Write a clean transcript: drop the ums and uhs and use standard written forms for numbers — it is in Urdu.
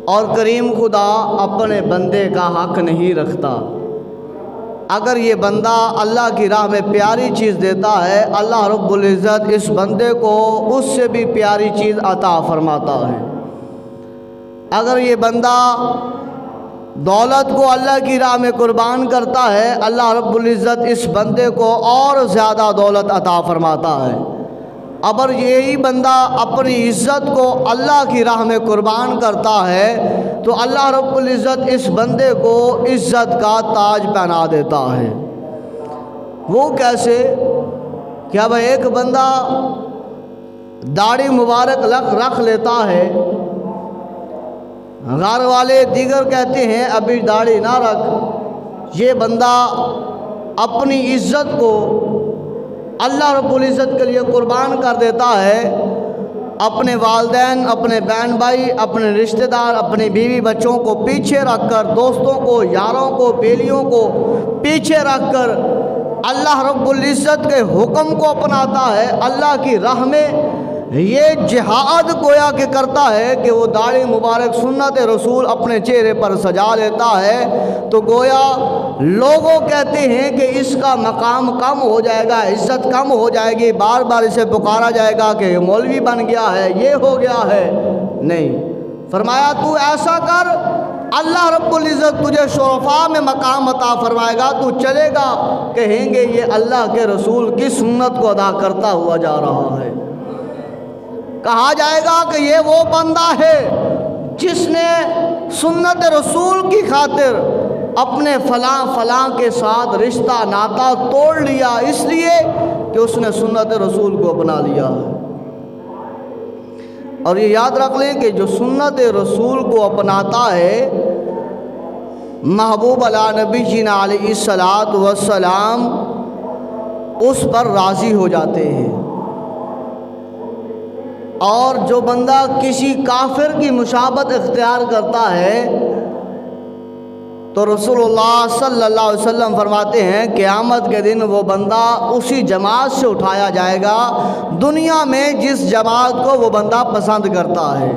اور کریم خدا اپنے بندے کا حق نہیں رکھتا۔ اگر یہ بندہ اللہ کی راہ میں پیاری چیز دیتا ہے، اللہ رب العزت اس بندے کو اس سے بھی پیاری چیز عطا فرماتا ہے۔ اگر یہ بندہ دولت کو اللہ کی راہ میں قربان کرتا ہے، اللہ رب العزت اس بندے کو اور زیادہ دولت عطا فرماتا ہے۔ اگر یہی بندہ اپنی عزت کو اللہ کی راہ میں قربان کرتا ہے تو اللہ رب العزت اس بندے کو عزت کا تاج پہنا دیتا ہے۔ وہ کیسے کہ اب ایک بندہ داڑھی مبارک رکھ لیتا ہے، گھر والے دیگر کہتے ہیں ابھی داڑھی نہ رکھ، یہ بندہ اپنی عزت کو اللہ رب العزت کے لیے قربان کر دیتا ہے، اپنے والدین، اپنے بہن بھائی، اپنے رشتہ دار، اپنے بیوی بچوں کو پیچھے رکھ کر، دوستوں کو، یاروں کو، بیلیوں کو پیچھے رکھ کر اللہ رب العزت کے حکم کو اپناتا ہے، اللہ کی راہ میں یہ جہاد گویا کہ کرتا ہے کہ وہ داڑھی مبارک سنت رسول اپنے چہرے پر سجا لیتا ہے، تو گویا لوگوں کہتے ہیں کہ اس کا مقام کم ہو جائے گا، عزت کم ہو جائے گی، بار بار اسے پکارا جائے گا کہ یہ مولوی بن گیا ہے، یہ ہو گیا ہے۔ نہیں، فرمایا تو ایسا کر، اللہ رب العزت تجھے شرفاء میں مقام عطا فرمائے گا، تو چلے گا کہیں گے یہ اللہ کے رسول کی سنت کو ادا کرتا ہوا جا رہا ہے۔ کہا جائے گا کہ یہ وہ بندہ ہے جس نے سنت رسول کی خاطر اپنے فلاں کے ساتھ رشتہ ناتا توڑ لیا، اس لیے کہ اس نے سنت رسول کو اپنا لیا ہے۔ اور یہ یاد رکھ لیں کہ جو سنت رسول کو اپناتا ہے، محبوب علی نبی جینا علیہ السلام اس پر راضی ہو جاتے ہیں۔ اور جو بندہ کسی کافر کی مشابہت اختیار کرتا ہے تو رسول اللہ صلی اللہ علیہ وسلم فرماتے ہیں قیامت کے دن وہ بندہ اسی جماعت سے اٹھایا جائے گا دنیا میں جس جماعت کو وہ بندہ پسند کرتا ہے۔